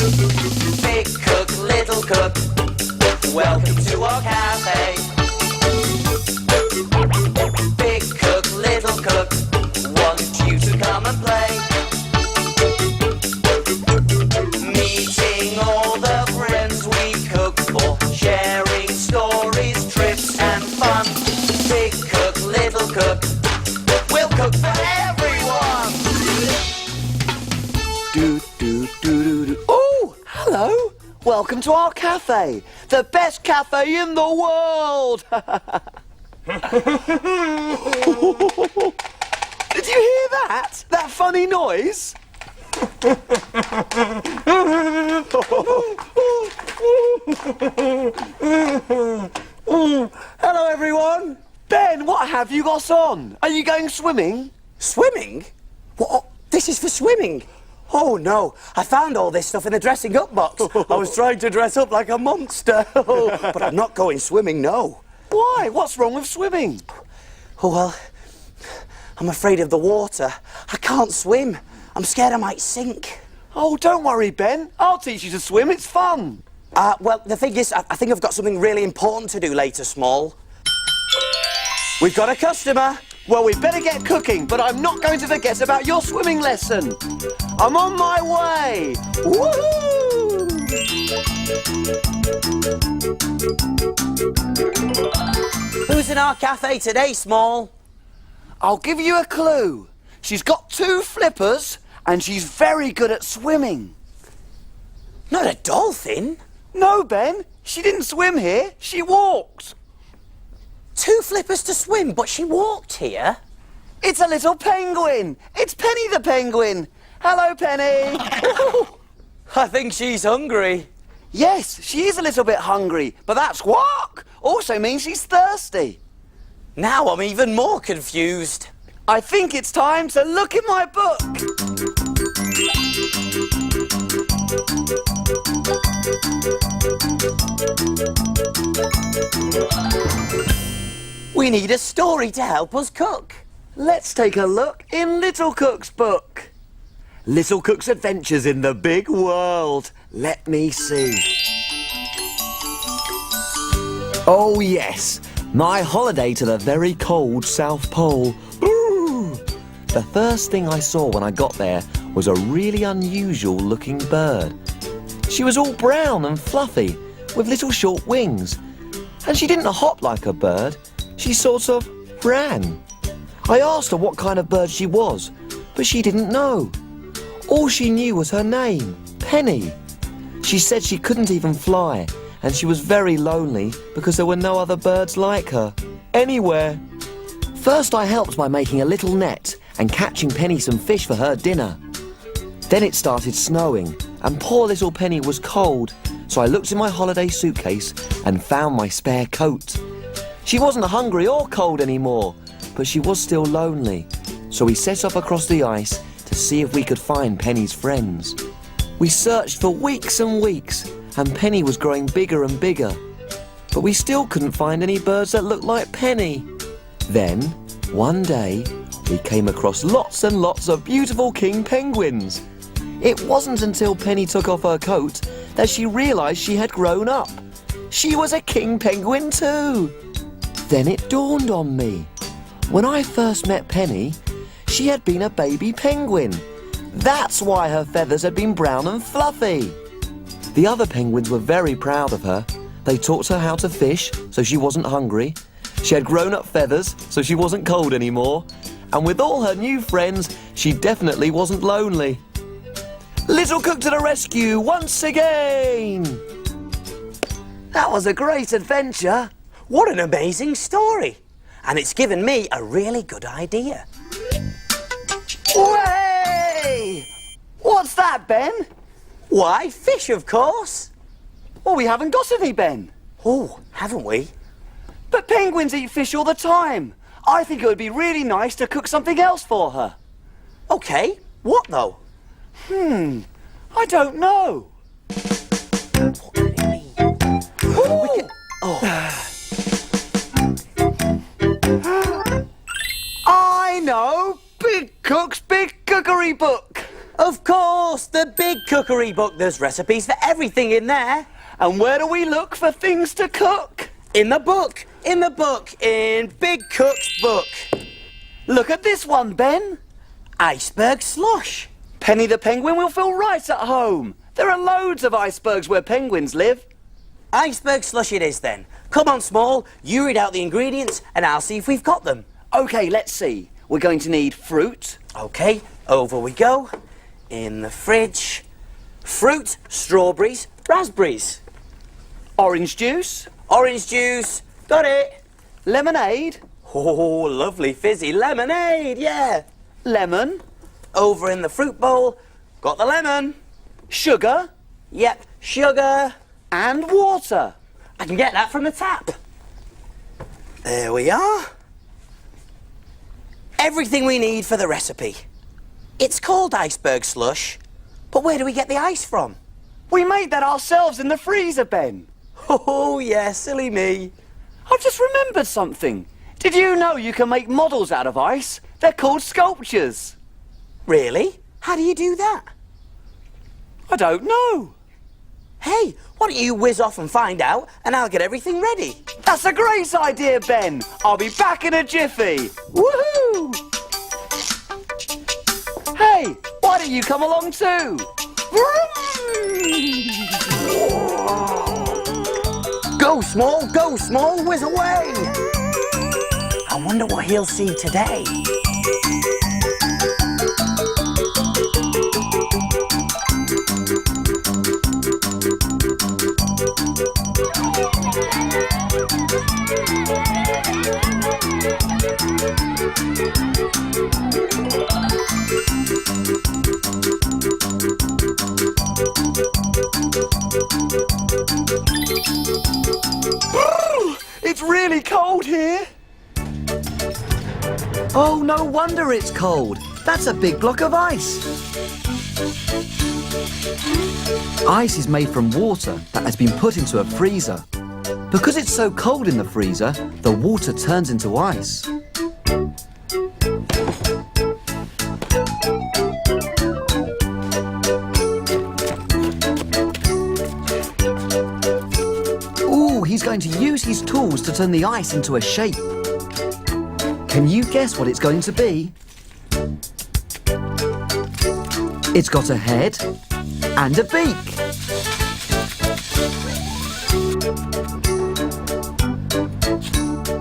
Big cook, little cook, welcome to our cafe. Big cook, little cook, want you to come and play. Meeting all the friends we cook for, sharing stories, trips and fun. Big cook, little cook, we'll cook for everyone. Do, do, do, do, do. Oh, hello. Welcome to our cafe. The best cafe in the world. Did you hear that? That funny noise? Hello, everyone. Ben, what have you got on? Are you going swimming? Swimming? What? This is for swimming? Oh, no. I found all this stuff in the dressing up box. I was trying to dress up like a monster. But I'm not going swimming, no. Why? What's wrong with swimming? Oh, well, I'm afraid of the water. I can't swim. I'm scared I might sink. Oh, don't worry, Ben. I'll teach you to swim. It's fun. Well, the thing is, I think I've got something really important to do later, Small. We've got a customer. Well, we'd better get cooking, but I'm not going to forget about your swimming lesson. I'm on my way. Woohoo! Who's in our cafe today, Small? I'll give you a clue. She's got 2 flippers and she's very good at swimming. Not a dolphin. No, Ben. She didn't swim here. She walked. 2 flippers to swim, but she walked here. It's a little penguin. It's Penny the penguin. Hello, Penny. I think she's hungry. Yes, she is a little bit hungry, but that squawk also means she's thirsty. Now I'm even more confused. I think it's time to look in my book. We need a story to help us cook. Let's take a look in Little Cook's book. Little Cook's Adventures in the Big World. Let me see. Oh, yes. My holiday to the very cold South Pole. Ooh. The first thing I saw when I got there was a really unusual looking bird. She was all brown and fluffy with little short wings. And she didn't hop like a bird. She sort of ran. I asked her what kind of bird she was, but she didn't know. All she knew was her name, Penny. She said she couldn't even fly, and she was very lonely because there were no other birds like her, anywhere. First I helped by making a little net and catching Penny some fish for her dinner. Then it started snowing, and poor little Penny was cold, so I looked in my holiday suitcase and found my spare coat. She wasn't hungry or cold anymore, but she was still lonely, so we set off across the ice to see if we could find Penny's friends. We searched for weeks and weeks, and Penny was growing bigger and bigger, but we still couldn't find any birds that looked like Penny. Then, one day, we came across lots and lots of beautiful king penguins. It wasn't until Penny took off her coat that she realised she had grown up. She was a king penguin too. Then it dawned on me. When I first met Penny, she had been a baby penguin. That's why her feathers had been brown and fluffy. The other penguins were very proud of her. They taught her how to fish, so she wasn't hungry. She had grown-up feathers, so she wasn't cold anymore. And with all her new friends, she definitely wasn't lonely. Little Cook to the rescue once again! That was a great adventure. What an amazing story. And it's given me a really good idea. Way! What's that, Ben? Why, fish, of course. Well, we haven't got any, Ben. Oh, haven't we? But penguins eat fish all the time. I think it would be really nice to cook something else for her. OK, what though? I don't know. What can it mean? We can... I know! Big Cook's Big Cookery Book. Of course, the Big Cookery book. There's recipes for everything in there. And where do we look for things to cook? In the book. In the book. In Big Cook's book. Look at this one, Ben. Iceberg slush. Penny the Penguin will feel right at home. There are loads of icebergs where penguins live. Iceberg slush it is then. Come on, Small. You read out the ingredients and I'll see if we've got them. OK, let's see. We're going to need fruit. OK, over we go. In the fridge. Fruit, strawberries, raspberries. Orange juice. Orange juice. Got it. Lemonade. Oh, lovely fizzy lemonade, yeah. Lemon. Over in the fruit bowl. Got the lemon. Sugar. Yep, sugar. And water. I can get that from the tap. There we are. Everything we need for the recipe. It's called iceberg slush, but where do we get the ice from? We made that ourselves in the freezer, Ben. Oh, yeah, silly me. I've just remembered something. Did you know you can make models out of ice? They're called sculptures. Really? How do you do that? I don't know. Hey, why don't you whiz off and find out, and I'll get everything ready. That's a great idea, Ben. I'll be back in a jiffy. Woohoo! Hey, why don't you come along too? Go, Small, whiz away. I wonder what he'll see today. It's really cold here. Oh, no wonder it's cold. That's a big block of ice. Ice is made from water that has been put into a freezer. Because it's so cold in the freezer, the water turns into ice. Ooh, he's going to use his tools to turn the ice into a shape. Can you guess what it's going to be? It's got a head and a beak.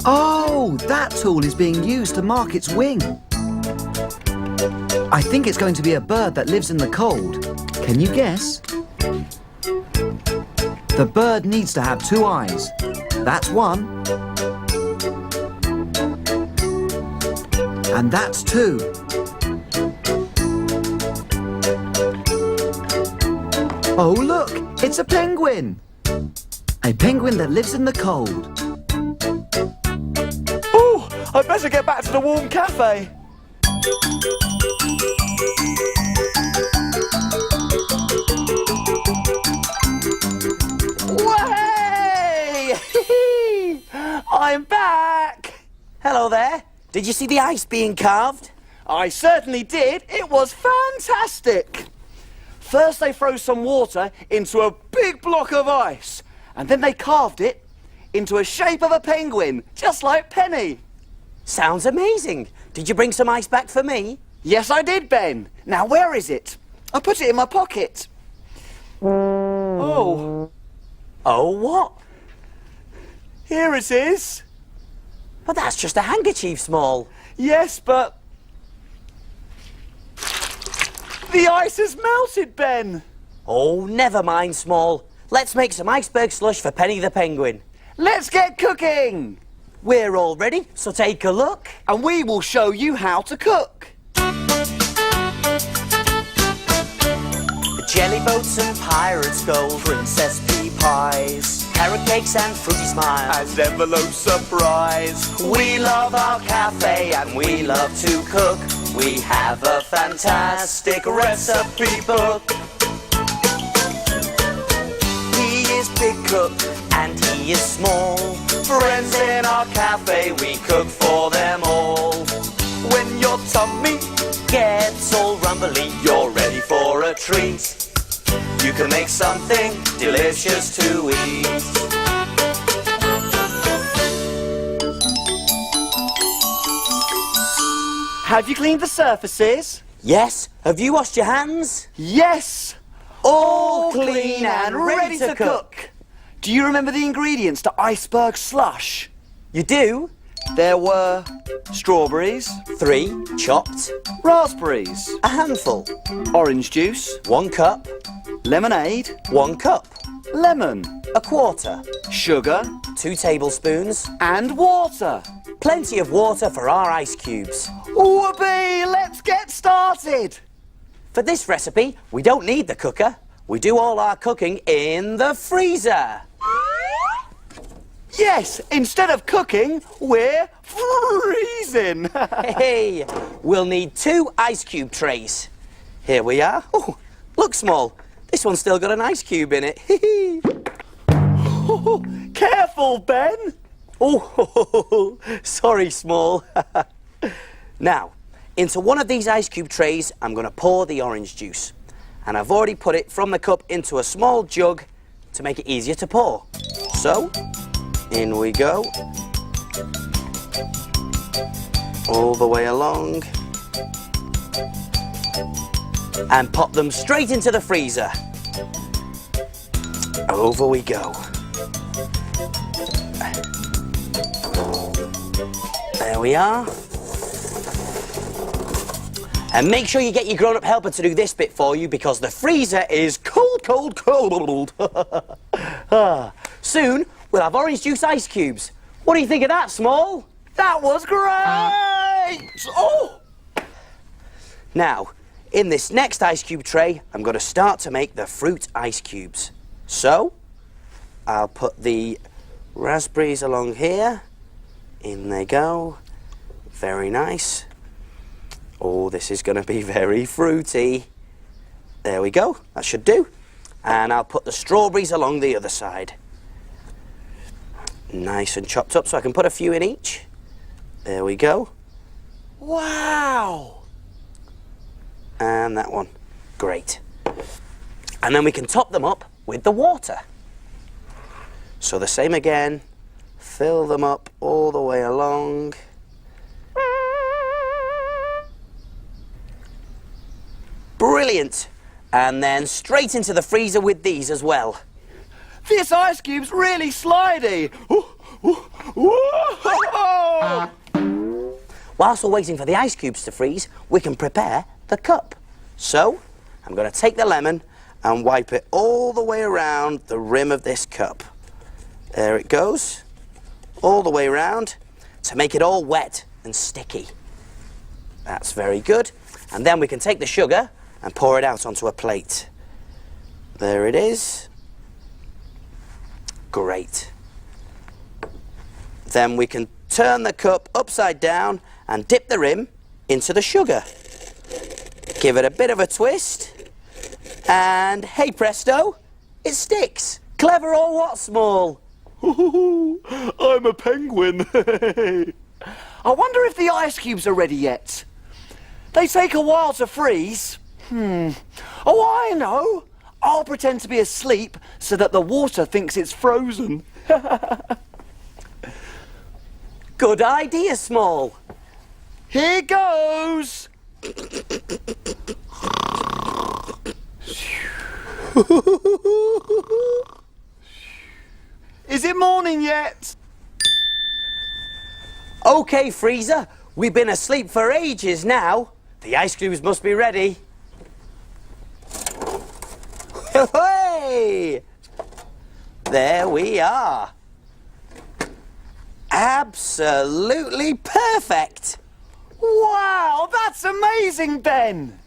Oh, that tool is being used to mark its wing. I think it's going to be a bird that lives in the cold. Can you guess? The bird needs to have two eyes. That's one. And that's two. Oh, look! It's a penguin! A penguin that lives in the cold. Oh, I'd better get back to the warm cafe. Way! I'm back! Hello there. Did you see the ice being carved? I certainly did. It was fantastic. First they froze some water into a big block of ice, and then they carved it into a shape of a penguin, just like Penny. Sounds amazing. Did you bring some ice back for me? Yes, I did, Ben. Now, where is it? I put it in my pocket. Oh, Oh, what? here it is. But that's just a handkerchief, Small. Yes, but the ice has melted, Ben. Oh, never mind, Small. Let's make some iceberg slush for Penny the Penguin. Let's get cooking. We're all ready, so take a look. And we will show you how to cook. Jelly boats and pirates' gold, princess pea pies, carrot cakes and fruity smiles, And envelope surprise. We love our cafe and we love to cook. We have a fantastic recipe book. He is Big Cook and he is Small. Friends in our cafe, we cook for them all. When your tummy Gets all rumbly, you're ready for for a treat. You can make something delicious to eat. Have you cleaned the surfaces? Yes, have you washed your hands? Yes! All clean and ready to cook. Do you remember the ingredients to iceberg slush? You do? There were strawberries, 3 chopped, raspberries, a handful, orange juice, 1 cup, lemonade, 1 cup, lemon, a quarter, sugar, 2 tablespoons, and water. plenty of water for our ice cubes. Whoopee! Let's get started! For this recipe, we don't need the cooker. We do all our cooking in the freezer. Yes, instead of cooking, we're freezing. Hey, we'll need 2 ice cube trays. Here we are. Oh, look, Small. This one's still got an ice cube in it. Careful, Ben. Oh, sorry, Small. Now, into one of these ice cube trays, I'm going to pour the orange juice. And I've already put it from the cup into a small jug to make it easier to pour. So, in we go. All the way along. And pop them straight into the freezer. Over we go. There we are. And make sure you get your grown-up helper to do this bit for you because the freezer is cold, cold, cold. Soon, we'll have orange juice ice cubes. What do you think of that, Small? That was great! Oh! Now, in this next ice cube tray, I'm going to start to make the fruit ice cubes. So, I'll put the raspberries along here. In they go. Very nice. Oh, this is going to be very fruity. There we go. That should do. And I'll put the strawberries along the other side. Nice and chopped up so I can put a few in each. There we go. Wow! And that one. Great. And then we can top them up with the water. So the same again. Fill them up all the way along. Brilliant. And then straight into the freezer with these as well. This ice cube's really slidey. Whoa! Whilst we're waiting for the ice cubes to freeze, we can prepare the cup. So, I'm going to take the lemon and wipe it all the way around the rim of this cup. There it goes. All the way around to make it all wet and sticky. That's very good. And then we can take the sugar and pour it out onto a plate. There it is. Great. Then we can turn the cup upside down and dip the rim into the sugar. Give it a bit of a twist. And hey presto, it sticks. Clever or what, Small? I'm a penguin. I wonder if the ice cubes are ready yet. They take a while to freeze. Oh, I know. I'll pretend to be asleep so that the water thinks it's frozen. Good idea, Small. Here goes. Is it morning yet? Okay, freezer. We've been asleep for ages now. The ice cubes must be ready. Hey! There we are. Absolutely perfect. Wow, that's amazing, Ben.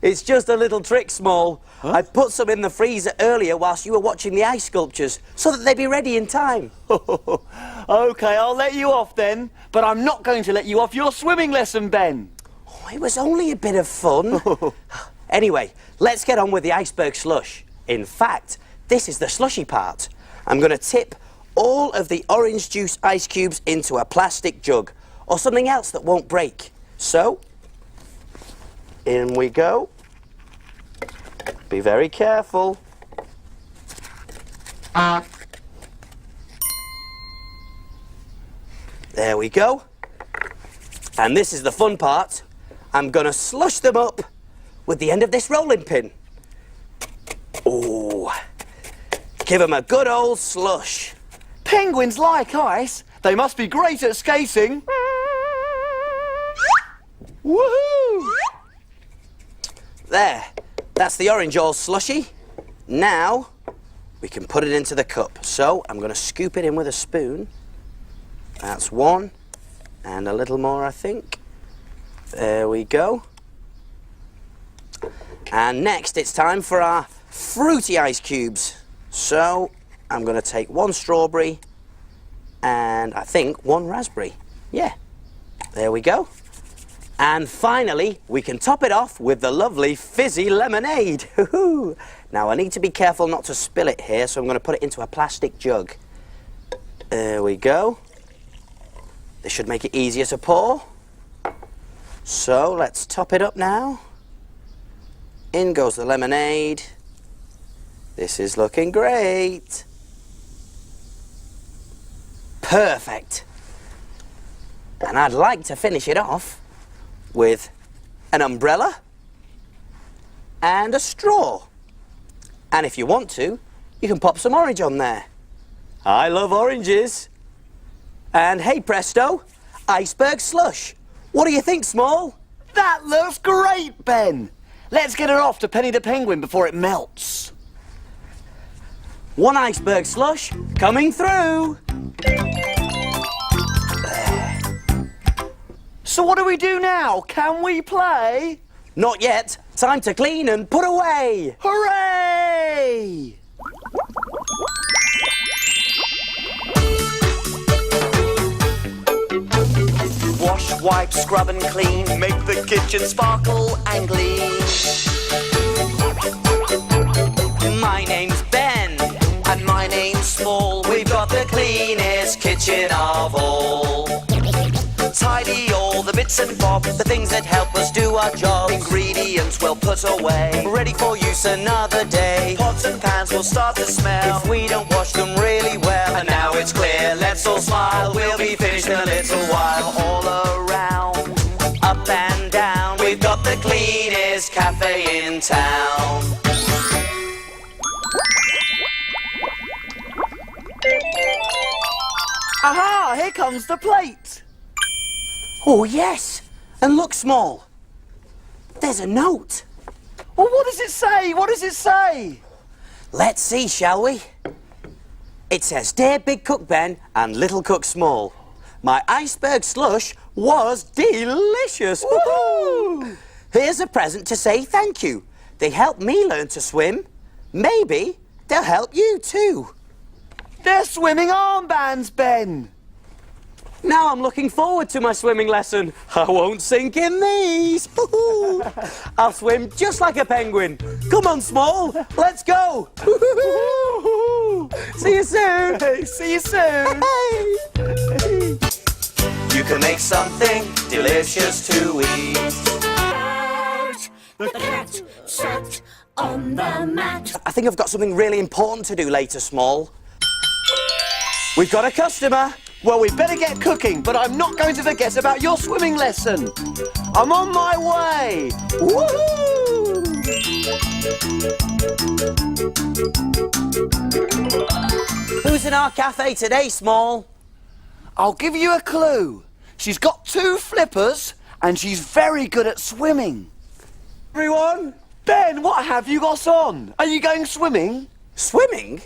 It's just a little trick, Small. I put some in the freezer earlier whilst you were watching the ice sculptures so that they'd be ready in time. Okay, I'll let you off then, but I'm not going to let you off your swimming lesson, Ben. Oh, it was only a bit of fun. Anyway, let's get on with the iceberg slush. In fact, this is the slushy part. I'm going to tip all of the orange juice ice cubes into a plastic jug or something else that won't break. So, in we go. Be very careful. There we go. And this is the fun part. I'm going to slush them up with the end of this rolling pin. Oh, give them a good old slush. Penguins like ice. They must be great at skating. Woohoo! There, that's the orange all slushy. Now, we can put it into the cup. So, I'm going to scoop it in with a spoon. That's one, and a little more, I think. There we go. And next, it's time for our fruity ice cubes. So, I'm going to take one strawberry and I think one raspberry. Yeah, there we go. And finally, we can top it off with the lovely fizzy lemonade. Now, I need to be careful not to spill it here, so I'm going to put it into a plastic jug. There we go. This should make it easier to pour. So, let's top it up now. In goes the lemonade. This is looking great. Perfect. And I'd like to finish it off with an umbrella and a straw. And if you want to, you can pop some orange on there. I love oranges. And hey presto, iceberg slush. What do you think, Small? That looks great, Ben. Let's get her off to Penny the Penguin before it melts. One iceberg slush coming through. So what do we do now? Can we play? Not yet. Time to clean and put away. Hooray! Wash, wipe, scrub and clean. Make the kitchen sparkle and gleam. My name's Ben. And my name's Small. We've got the cleanest kitchen of all. Tidy all the bits and bobs, The things that help us do our jobs. ingredients well put away. Ready for use another day. Pots and pans will start to smell. If we don't wash them really well. And now it's clear, let's all smile. We'll be finished in a little while. All around. Up and down, we've got the cleanest cafe in town. Aha! Here comes the plate. Oh, yes. And look, Small. There's a note. Well, what does it say? What does it say? Let's see, shall we? It says, Dear Big Cook Ben and Little Cook Small, my iceberg slush was delicious. Woohoo! Here's a present to say thank you. They helped me learn to swim. Maybe they'll help you too. They're swimming armbands, Ben. Now I'm looking forward to my swimming lesson. I won't sink in these. Woohoo! I'll swim just like a penguin. Come on, Small. Let's go. Woohoo! See you soon. See you soon. Hey. You can make something delicious to eat. The cat sat on the mat. I think I've got something really important to do later, Small. We've got a customer. Well, we better get cooking, but I'm not going to forget about your swimming lesson. I'm on my way. Woohoo! Who's in our cafe today, Small? I'll give you a clue. She's got 2 flippers, and she's very good at swimming. Everyone? Ben, what have you got on? Are you going swimming? Swimming?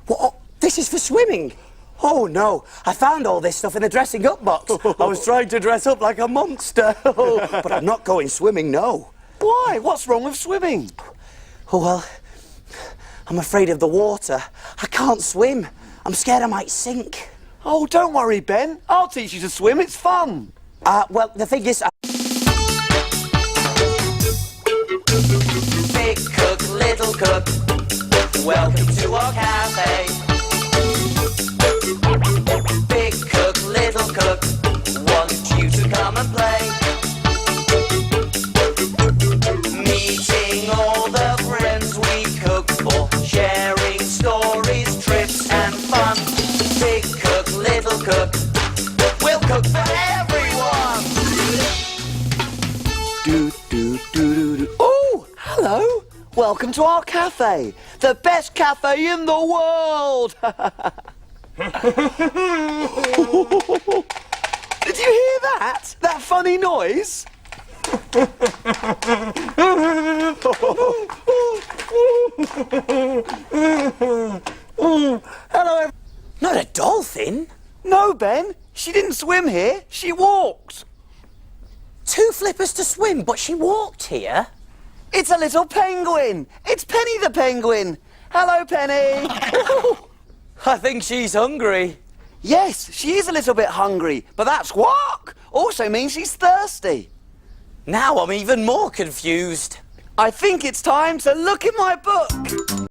What? This is for swimming. Oh no, I found all this stuff in the dressing up box. I was trying to dress up like a monster. But I'm not going swimming, no. Why? What's wrong with swimming? Oh well, I'm afraid of the water. I can't swim. I'm scared I might sink. Oh, don't worry, Ben. I'll teach you to swim. It's fun. Well, the thing is... Big cook, little cook, welcome to our cafe. Big cook, little cook, want you to come and play. Meeting all the friends we Welcome to our cafe, the best cafe in the world. Did you hear that? That funny noise? Hello. Not a dolphin. No, Ben. She didn't swim here. She walked. 2 flippers to swim, but she walked here. It's a little penguin. It's Penny the penguin. Hello, Penny. I think she's hungry. Yes, she is a little bit hungry, but that squawk also means she's thirsty. Now I'm even more confused. I think it's time to look in my book.